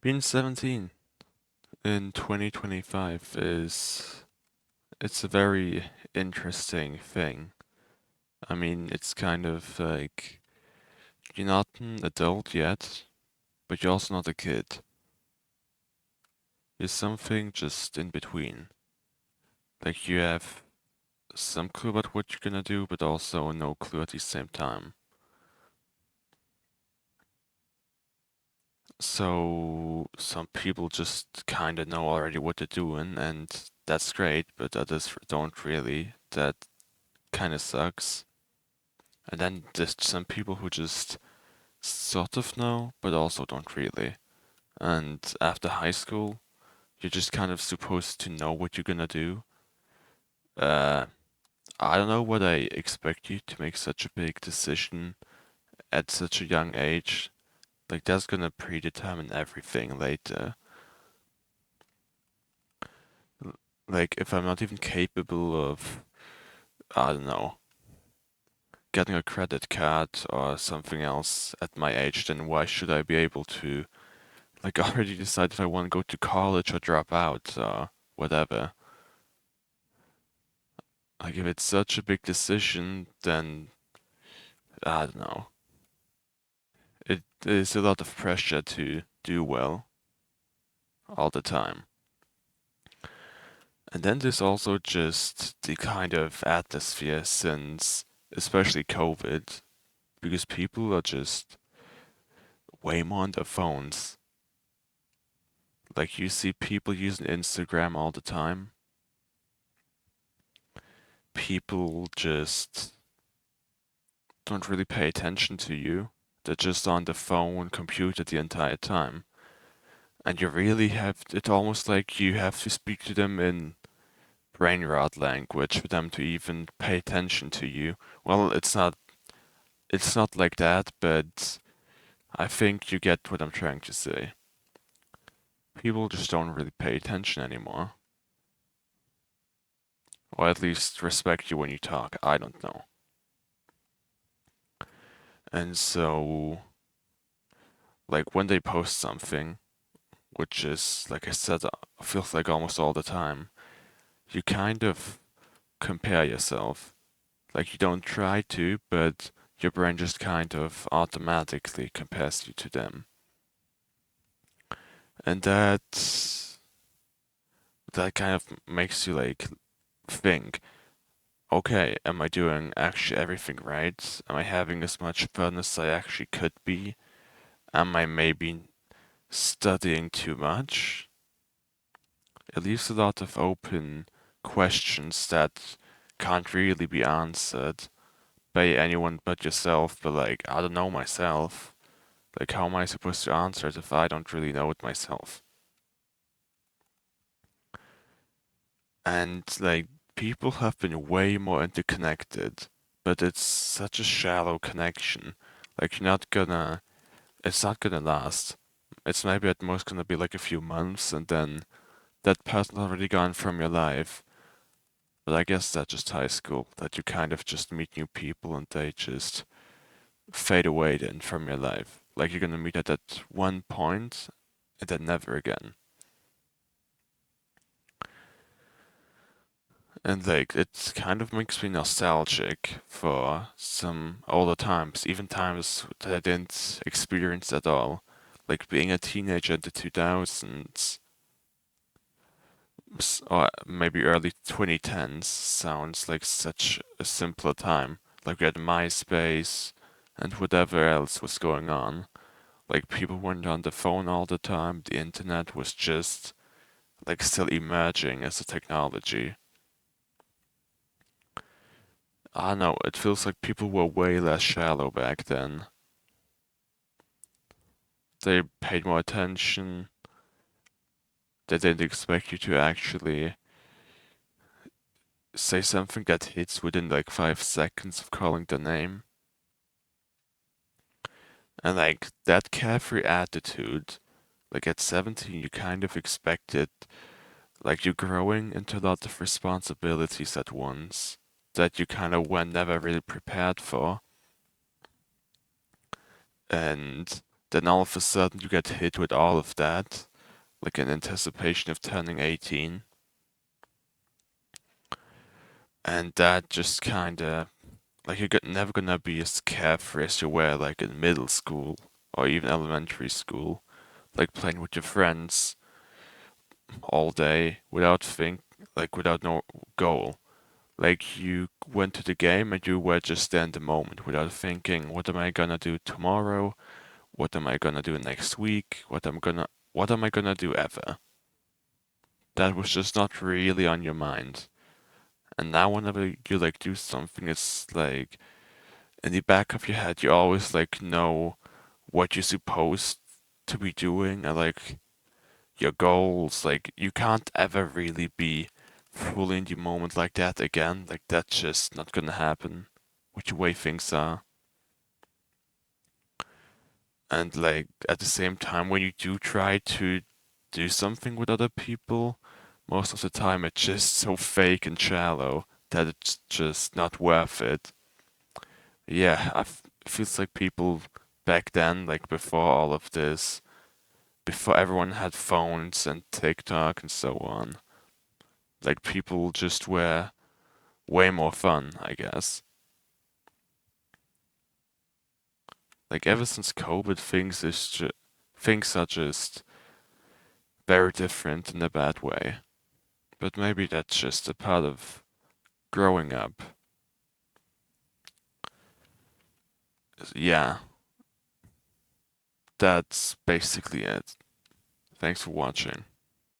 Being 17 in 2025 it's a very interesting thing. I mean, it's kind of like you're not an adult yet, but you're also not a kid. You're something just in between. Like you have some clue about what you're gonna do, but also no clue at the same time. So some people just kind of know already what they're doing, and that's great, but others don't really. That kind of sucks. And then there's some people who just sort of know, but also don't really. And after high school, you're just kind of supposed to know what you're gonna do. Uh, I don't know what I expect you to make such a big decision at such a young age. Like that's gonna predetermine everything later. Like if I'm not even capable of, I don't know, getting a credit card or something else at my age, then why should I be able to like already decide if I want to go to college or drop out or whatever. Like if it's such a big decision, then I don't know. It is a lot of pressure to do well all the time. And then there's also just the kind of atmosphere since especially COVID, because people are just way more on their phones. Like you see people using Instagram all the time. People just don't really pay attention to you. They're just on the phone, computer the entire time. And you really have it almost like you have to speak to them in brain rot language for them to even pay attention to you. Well, it's not like that, but I think you get what I'm trying to say. People just don't really pay attention anymore. Or at least respect you when you talk. I don't know. And so, like, when they post something, which is, like I said, feels like almost all the time, you kind of compare yourself. Like you don't try to, but your brain just kind of automatically compares you to them. And that kind of makes you like think, okay, am I doing actually everything right? Am I having as much fun as I actually could be? Am I maybe studying too much? It leaves a lot of open questions that can't really be answered by anyone but yourself, but like, I don't know myself. Like, how am I supposed to answer it if I don't really know it myself? And like, people have been way more interconnected, but it's such a shallow connection. Like, it's not gonna last. It's maybe at most gonna be like a few months, and then that person's already gone from your life. But I guess that's just high school, that you kind of just meet new people and they just fade away then from your life. Like you're gonna meet at that one point and then never again. And like it kind of makes me nostalgic for some older times, even times that I didn't experience at all. Like being a teenager in the 2000s, or maybe early 2010s, sounds like such a simpler time. Like we had MySpace and whatever else was going on. Like people weren't on the phone all the time. The internet was just like still emerging as a technology. I don't know, it feels like people were way less shallow back then. They paid more attention. They didn't expect you to actually say something that hits within like 5 seconds of calling the name. And like that carefree attitude, like at 17, you kind of expect it. Like you're growing into a lot of responsibilities at once that you kind of were never really prepared for. And then all of a sudden you get hit with all of that, like in anticipation of turning 18. And that just kinda, like you're never gonna be as carefree as you were like in middle school or even elementary school, like playing with your friends all day without no goal. Like you went to the game and you were just there in the moment without thinking, what am I gonna do tomorrow? What am I gonna do next week? What am I gonna do ever? That was just not really on your mind. And now whenever you like do something, it's like in the back of your head you always like know what you're supposed to be doing and like your goals. Like you can't ever really be fully in the moment like that again. Like that's just not gonna happen with the way things are. And like at the same time, when you do try to do something with other people, most of the time it's just so fake and shallow that it's just not worth it. Yeah, it feels like people back then, like before all of this, before everyone had phones and TikTok and so on, like people just were way more fun, I guess. Like ever since COVID, things are just very different in a bad way. But maybe that's just a part of growing up. Yeah, that's basically it. Thanks for watching.